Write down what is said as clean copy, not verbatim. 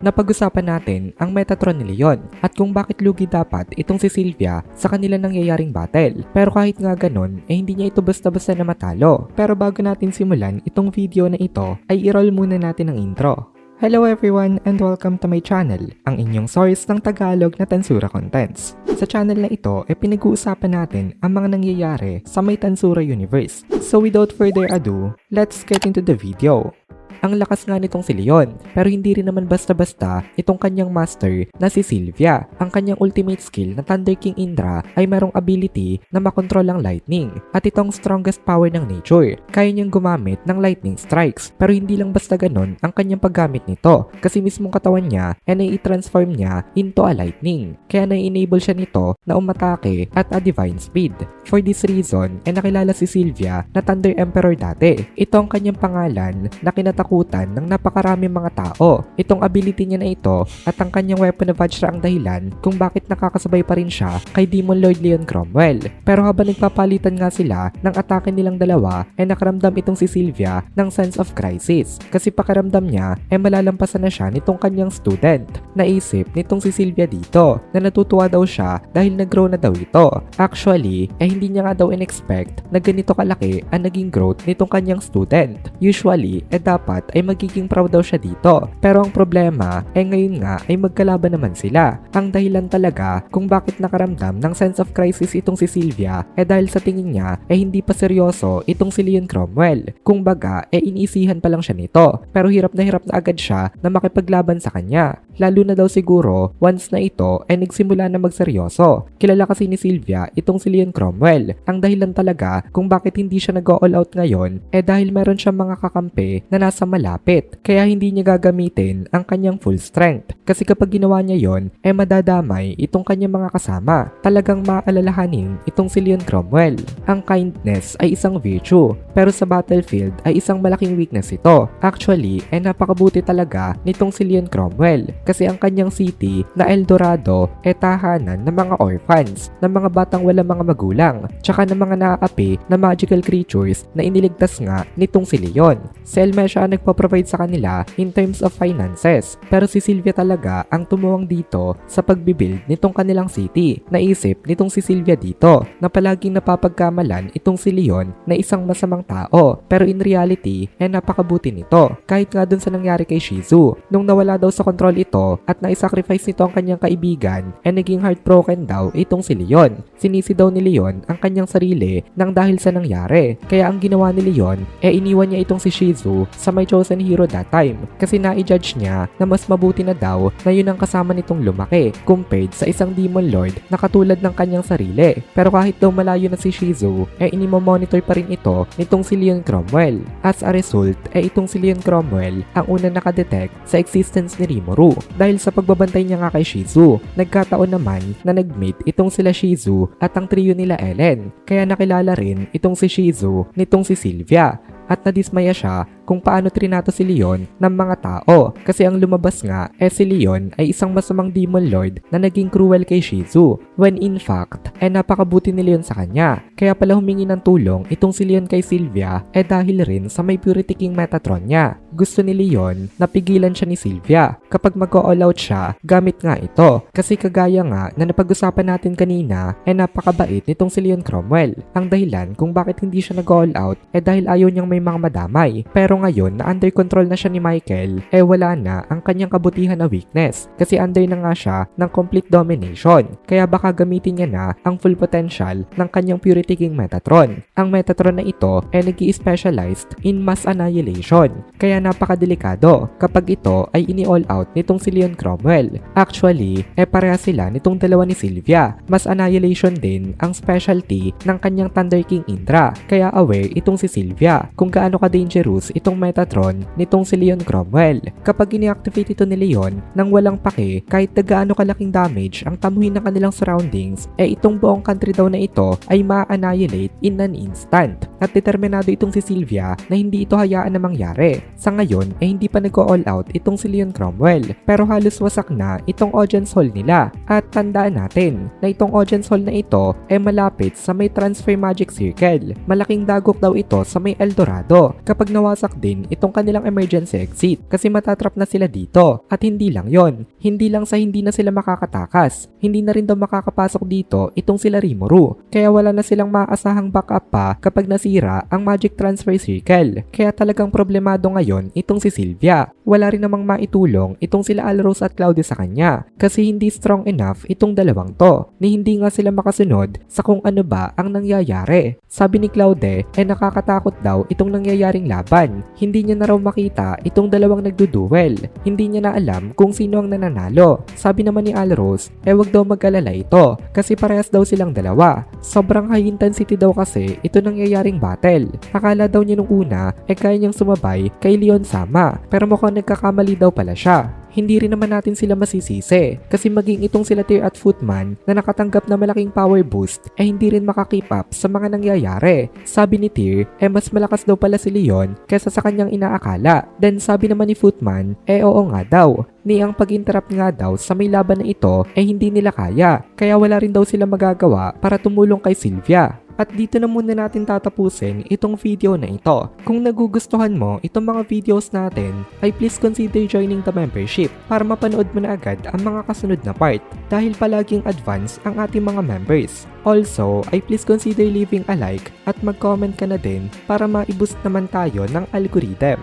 Napag-usapan natin ang Metatron ni Leon at kung bakit lugi dapat itong si Sylvia sa kanila nangyayaring battle. Pero kahit nga ganon, hindi niya ito basta-basta na matalo. Pero bago natin simulan itong video na ito, ay i-roll muna natin ang intro. Hello everyone and welcome to my channel, ang inyong source ng Tagalog na Tansura Contents. Sa channel na ito, pinag-uusapan natin ang mga nangyayari sa may Tansura universe. So without further ado, let's get into the video. Ang lakas nga nitong si Leon, pero hindi rin naman basta-basta itong kanyang master na si Sylvia. Ang kanyang ultimate skill na Thunder King Indra ay merong ability na makontrol ang lightning at itong strongest power ng nature. Kaya niyang gumamit ng lightning strikes, pero hindi lang basta ganon ang kanyang paggamit nito kasi mismong katawan niya ay nai-transform niya into a lightning. Kaya nai-enable siya nito na umatake at a divine speed. For this reason, nakilala si Sylvia na Thunder Emperor dati. Ito ang kanyang pangalan na kinatakutan ng napakaraming mga tao. Itong ability niya na ito at ang kanyang weapon of Vajra ang dahilan kung bakit nakakasabay pa rin siya kay Demon Lord Leon Cromwell. Pero habang nagpapalitan nga sila ng atake nilang dalawa, nakaramdam itong si Sylvia ng sense of crisis kasi pakiramdam niya malalampasan na siya nitong kanyang student. Naisip nitong si Sylvia dito na natutuwa daw siya dahil nag-grow na daw ito. Actually, hindi niya nga daw in-expect na ganito kalaki ang naging growth nitong kanyang student. Usually, dapat ay magiging proud daw siya dito. Pero ang problema ngayon nga ay magkalaban naman sila. Ang dahilan talaga kung bakit nakaramdam ng sense of crisis itong si Sylvia dahil sa tingin niya hindi pa seryoso itong si Leon Cromwell. Kung baga iniisihan pa lang siya nito. Pero hirap na agad siya na makipaglaban sa kanya. Lalo na daw siguro once na ito nagsimula na magseryoso. Kilala kasi ni Sylvia itong si Leon Cromwell. Ang dahilan talaga kung bakit hindi siya nag-all out ngayon dahil meron siyang mga kakampi na nasa malapit. Kaya hindi niya gagamitin ang kanyang full strength. Kasi kapag ginawa niya yon, madadamay itong kanyang mga kasama. Talagang maalalahanin itong si Leon Cromwell. Ang kindness ay isang virtue, pero sa battlefield ay isang malaking weakness ito. Actually, napakabuti talaga nitong si Leon Cromwell. Kasi ang kanyang city na Eldorado tahanan ng mga orphans, ng mga batang walang mga magulang, tsaka ng mga naaapi na magical creatures na iniligtas nga nitong si Leon. Si Elmesha ang nagpo-provide sa kanila in terms of finances. Pero si Sylvia talaga ang tumuwang dito sa pagbibuild nitong kanilang city. Naisip nitong si Sylvia dito na palaging napapagkamalan itong si Leon na isang masamang tao. Pero in reality, napakabuti nito. Kahit nga dun sa nangyari kay Shizu, nung nawala daw sa control ito at naisacrifice nito ang kanyang kaibigan, naging heartbroken daw itong si Leon. Sinisi daw ni Leon ang kanyang sarili nang dahil sa nangyari. Kaya ang ginawa ni Leon, iniwan niya itong si Shizu sa may chosen hero that time kasi na-judge niya na mas mabuti na daw na yun ang kasama nitong lumaki compared sa isang demon lord na katulad ng kanyang sarili. Pero kahit daw malayo na si Shizu, inimo-monitor pa rin ito nitong si Leon Cromwell. As a result, itong si Leon Cromwell ang una nakadetect sa existence ni Rimuru. Dahil sa pagbabantay niya nga kay Shizu, nagkataon naman na nag-meet itong sila Shizu at ang trio nila Ellen. Kaya nakilala rin itong si Shizu nitong si Sylvia. At nadismaya siya kung paano trinato si Leon ng mga tao kasi ang lumabas nga si Leon ay isang masamang demon lord na naging cruel kay Shizu when in fact napakabuti ni Leon sa kanya. Kaya pala humingi ng tulong itong si Leon kay Sylvia dahil rin sa may Purity King Metatron niya. Gusto ni Leon na pigilan siya ni Sylvia kapag mag-all out siya gamit nga ito kasi kagaya nga na napag-usapan natin kanina napakabait nitong si Leon Cromwell. Ang dahilan kung bakit hindi siya nag-all out dahil ayaw niyang may mga madamay. Pero ngayon na under control na siya ni Michael, wala na ang kanyang kabutihan na weakness kasi under na nga siya ng complete domination. Kaya baka gamitin niya na ang full potential ng kanyang Purity King Metatron. Ang Metatron na ito nag-i-specialized in mass annihilation. Kaya napakadelikado kapag ito ay ini-all out nitong si Leon Cromwell. Actually, pareha sila nitong dalawa ni Sylvia. Mass annihilation din ang specialty ng kanyang Thunder King Indra. Kaya aware itong si Sylvia kung gaano ka-dangerous itong Metatron nitong si Leon Cromwell. Kapag ini-activate ito ni Leon nang walang pake kahit na gaano kalaking damage ang tamuhin ng kanilang surroundings, itong buong country daw na ito ay ma-annihilate in an instant. At determinado itong si Sylvia na hindi ito hayaan na mangyari. Sa ngayon hindi pa nag-all out itong si Leon Cromwell pero halos wasak na itong audience hall nila. At tandaan natin na itong audience hall na ito malapit sa may transfer magic circle. Malaking dagok daw ito sa may Eldorado. Kapag nawasak mag-block din itong kanilang emergency exit kasi matatrap na sila dito. At hindi lang yon, hindi lang sa hindi na sila makakatakas, hindi na rin daw makakapasok dito itong sila Rimuru. Kaya wala na silang maaasahang backup pa kapag nasira ang magic transfer circle. Kaya talagang problemado ngayon itong si Sylvia. Wala rin namang maitulong itong sila Alros at Claudia sa kanya kasi hindi strong enough itong dalawang to ni hindi nga sila makasunod sa kung ano ba ang nangyayari. Sabi ni Claude ay nakakatakot daw itong nangyayaring laban. Hindi niya na raw makita itong dalawang nagduduel. Hindi niya na alam kung sino ang nananalo. Sabi naman ni Alros wag daw mag-alala ito kasi parehas daw silang dalawa. Sobrang high intensity daw kasi ito nangyayaring battle. Akala daw niya nung una kaya niyang sumabay kay Leon Sama pero mukhang nagkakamali daw pala siya. Hindi rin naman natin sila masisisi kasi maging itong sila Tyr at Footman na nakatanggap na malaking power boost hindi rin makakip up sa mga nangyayari. Sabi ni Tyr mas malakas daw pala si Leon kaysa sa kanyang inaakala. Then sabi naman ni Footman oo nga daw ni ang pag-interrupt nga daw sa may laban na ito hindi nila kaya kaya wala rin daw sila magagawa para tumulong kay Sylvia. At dito na muna natin tatapusin itong video na ito. Kung nagugustuhan mo itong mga videos natin, ay please consider joining the membership para mapanood mo na agad ang mga kasunod na part dahil palaging advance ang ating mga members. Also, ay please consider leaving a like at mag-comment ka na din para ma-boost naman tayo ng algorithm.